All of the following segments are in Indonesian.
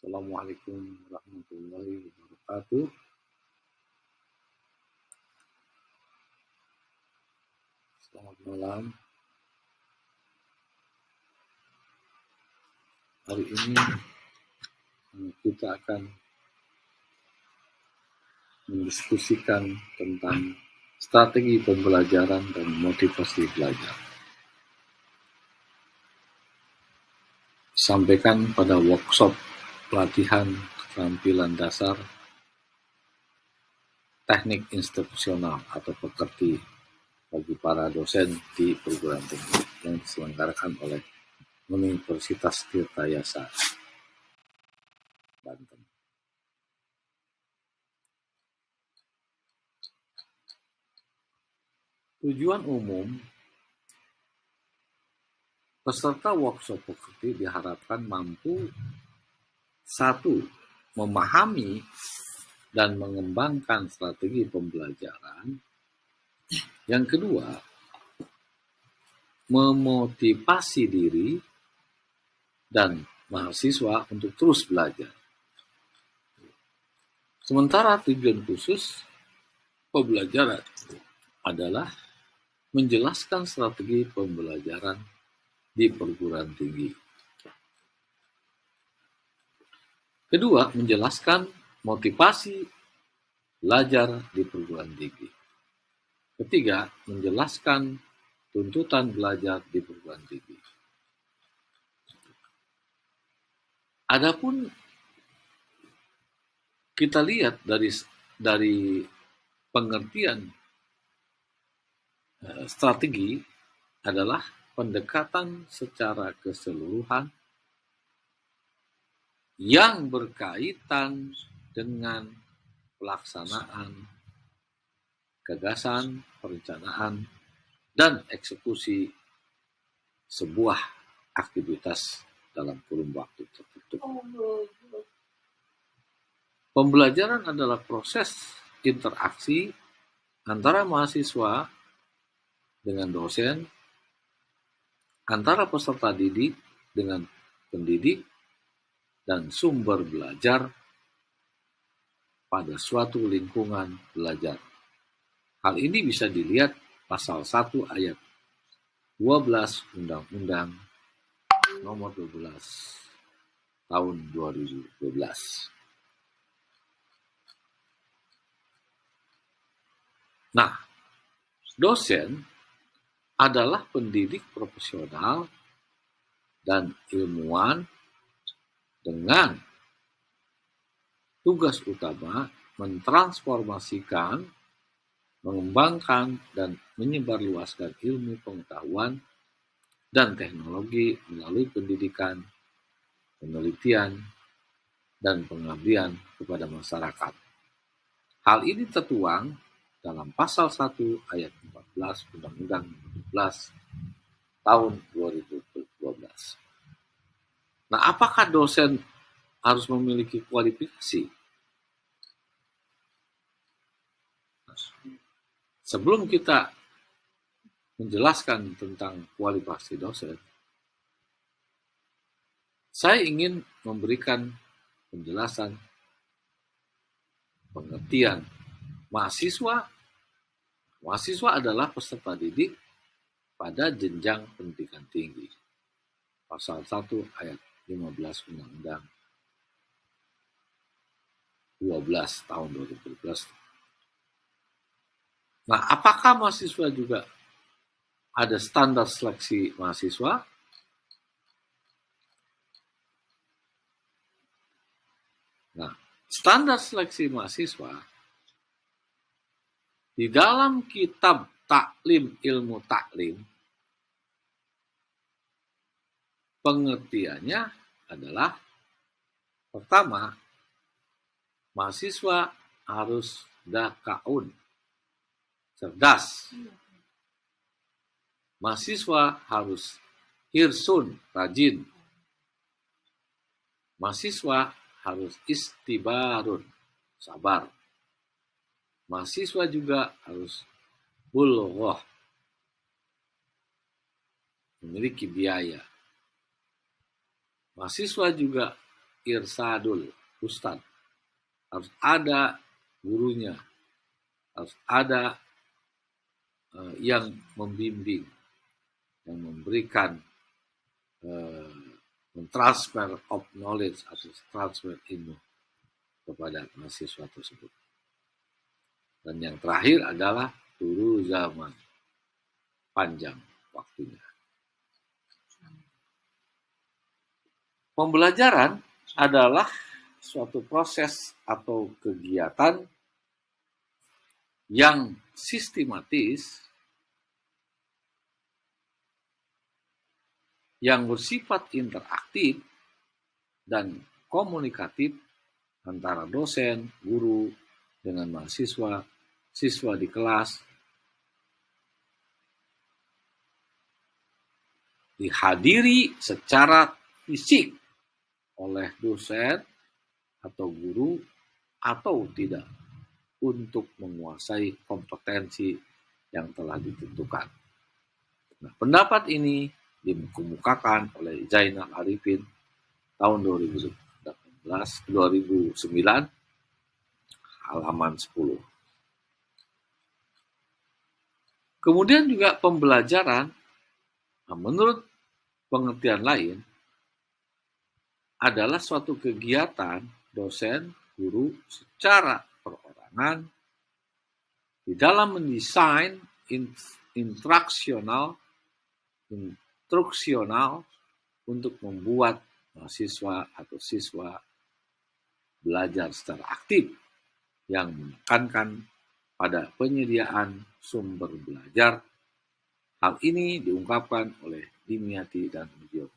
Assalamualaikum warahmatullahi wabarakatuh. Selamat malam. Hari ini kita akan mendiskusikan tentang strategi pembelajaran dan motivasi belajar. Disampaikan pada workshop pelatihan keterampilan dasar teknik institusional atau pekerti bagi para dosen di perguruan tinggi yang diselenggarakan oleh Universitas Tirtayasa, Banten. Tujuan umum peserta workshop pekerti diharapkan mampu 1. Memahami dan mengembangkan strategi pembelajaran. Yang kedua, memotivasi diri dan mahasiswa untuk terus belajar. Sementara tujuan khusus pembelajaran adalah menjelaskan strategi pembelajaran di perguruan tinggi. Kedua, menjelaskan motivasi belajar di perguruan tinggi. Ketiga, menjelaskan tuntutan belajar di perguruan tinggi. Adapun kita lihat dari pengertian strategi adalah pendekatan secara keseluruhan yang berkaitan dengan pelaksanaan, gagasan, perencanaan, dan eksekusi sebuah aktivitas dalam kurun waktu tertentu. Pembelajaran adalah proses interaksi antara mahasiswa dengan dosen, antara peserta didik dengan pendidik, dan sumber belajar pada suatu lingkungan belajar. Hal ini bisa dilihat pasal 1 ayat 12 Undang-Undang nomor 12 tahun 2012. Nah, dosen adalah pendidik profesional dan ilmuwan dengan tugas utama mentransformasikan, mengembangkan, dan menyebarluaskan ilmu pengetahuan dan teknologi melalui pendidikan, penelitian, dan pengabdian kepada masyarakat. Hal ini tertuang dalam pasal 1 ayat 14 Undang-Undang 12 tahun 2012. Nah, apakah dosen harus memiliki kualifikasi? Sebelum kita menjelaskan tentang kualifikasi dosen, saya ingin memberikan penjelasan pengertian mahasiswa. Mahasiswa adalah peserta didik pada jenjang pendidikan tinggi. Pasal 1 ayat 15 Undang-Undang 12 tahun 2012. Nah, apakah mahasiswa juga ada standar seleksi mahasiswa? Nah, standar seleksi mahasiswa di dalam kitab Taklim Ilmu Taklim, pengertiannya adalah pertama, mahasiswa harus dakaun, cerdas. Mahasiswa harus hirsun, rajin. Mahasiswa harus istibarun, sabar. Mahasiswa juga harus bulghah, memiliki biaya. Mahasiswa juga irsadul ustad, harus ada gurunya, harus ada yang membimbing, yang memberikan transfer of knowledge atau transfer ilmu kepada mahasiswa tersebut. Dan yang terakhir adalah turu zaman, panjang waktunya. Pembelajaran adalah suatu proses atau kegiatan yang sistematis, yang bersifat interaktif dan komunikatif antara dosen, guru, dengan mahasiswa, siswa di kelas, dihadiri secara fisik oleh dosen atau guru atau tidak, untuk menguasai kompetensi yang telah ditentukan. Nah, pendapat ini dikemukakan oleh Zainal Arifin tahun 2009 halaman 10. Kemudian juga pembelajaran, menurut pengertian lain, adalah suatu kegiatan dosen, guru secara perorangan di dalam mendesain instruksional untuk membuat mahasiswa atau siswa belajar secara aktif, yang menekankan pada penyediaan sumber belajar. Hal ini diungkapkan oleh Dimyati dan Udiono.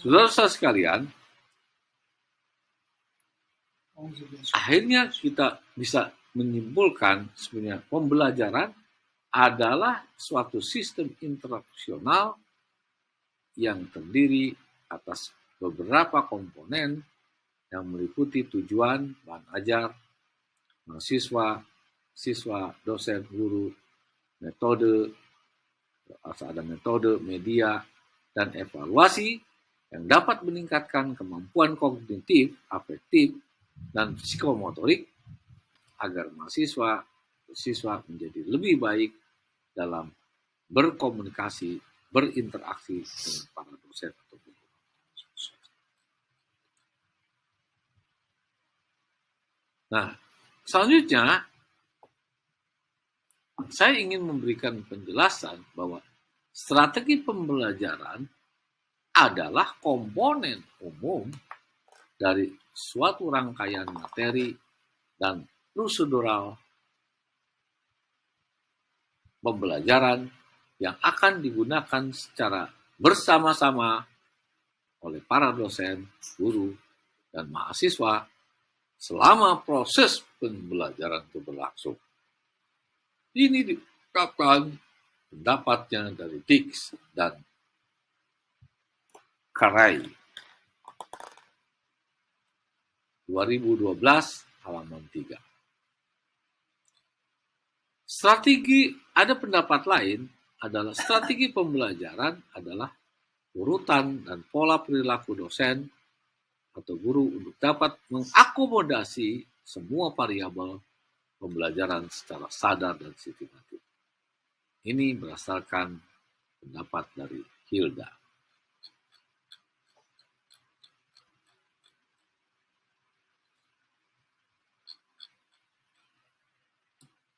Saudara-saudara sekalian, akhirnya kita bisa menyimpulkan sebenarnya pembelajaran adalah suatu sistem instruksional yang terdiri atas beberapa komponen yang meliputi tujuan, bahan ajar, mahasiswa, siswa, dosen, guru, metode, ada metode, media, dan evaluasi yang dapat meningkatkan kemampuan kognitif, afektif, dan psikomotorik agar siswa menjadi lebih baik dalam berkomunikasi, berinteraksi dengan para dosen atau guru. Nah, selanjutnya saya ingin memberikan penjelasan bahwa strategi pembelajaran adalah komponen umum dari suatu rangkaian materi dan prosedural pembelajaran yang akan digunakan secara bersama-sama oleh para dosen, guru, dan mahasiswa selama proses pembelajaran itu berlangsung. Ini diungkapkan pendapatnya dari Dix dan Karai 2012 halaman 3. Ada pendapat lain adalah strategi pembelajaran adalah urutan dan pola perilaku dosen atau guru untuk dapat mengakomodasi semua variabel pembelajaran secara sadar dan sistematis. Ini berdasarkan pendapat dari Hilda.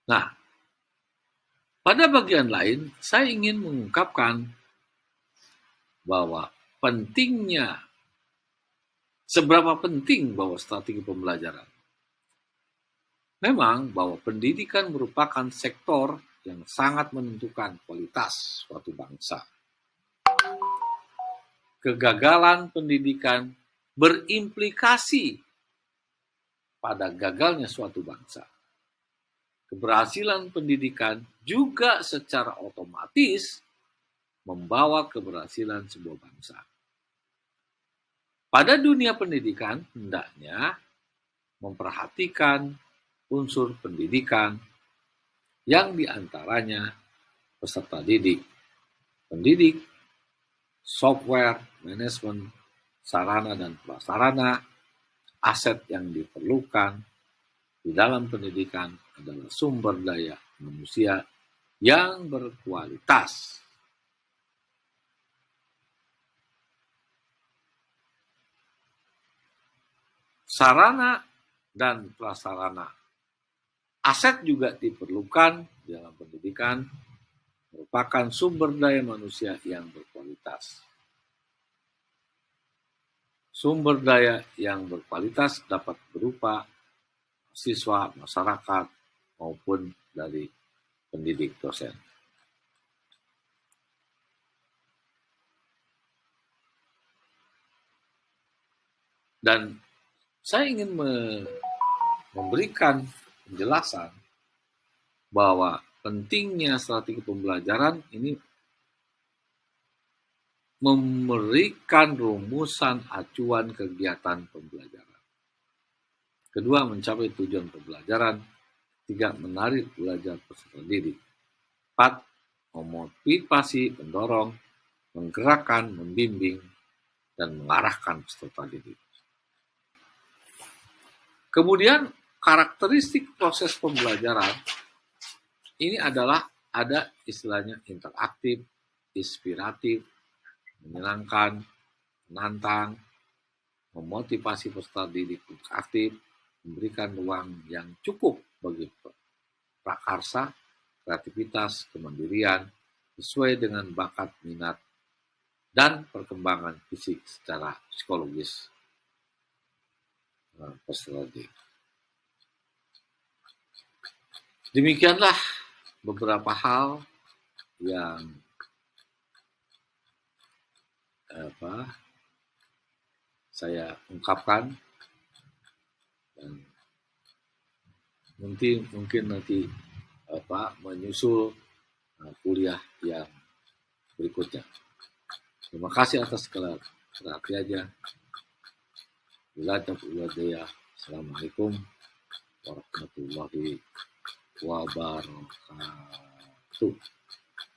Nah, pada bagian lain, saya ingin mengungkapkan bahwa seberapa penting bahwa strategi pembelajaran. Memang bahwa pendidikan merupakan sektor yang sangat menentukan kualitas suatu bangsa. Kegagalan pendidikan berimplikasi pada gagalnya suatu bangsa. Keberhasilan pendidikan juga secara otomatis membawa keberhasilan sebuah bangsa. Pada dunia pendidikan, hendaknya memperhatikan unsur pendidikan yang diantaranya peserta didik, pendidik, software, manajemen, sarana dan prasarana, aset yang diperlukan di dalam pendidikan adalah sumber daya manusia yang berkualitas. Sarana dan prasarana. Aset juga diperlukan dalam pendidikan, merupakan sumber daya manusia yang berkualitas. Sumber daya yang berkualitas dapat berupa siswa, masyarakat, maupun dari pendidik dosen. Dan saya ingin memberikan penjelasan bahwa pentingnya strategi pembelajaran ini memberikan rumusan acuan kegiatan pembelajaran. Kedua, mencapai tujuan pembelajaran. Tiga, menarik belajar peserta didik. 4, memotivasi, mendorong, menggerakkan, membimbing, dan mengarahkan peserta didik. Kemudian, karakteristik proses pembelajaran ini adalah ada istilahnya interaktif, inspiratif, menyenangkan, menantang, memotivasi peserta didik untuk aktif, memberikan ruang yang cukup bagi prakarsa, kreativitas, kemandirian, sesuai dengan bakat, minat, dan perkembangan fisik secara psikologis peserta didik. Demikianlah beberapa hal yang saya ungkapkan, dan mungkin nanti menyusul kuliah yang berikutnya. Terima kasih atas perhatiannya. Assalamualaikum warahmatullahi wabarakatuh.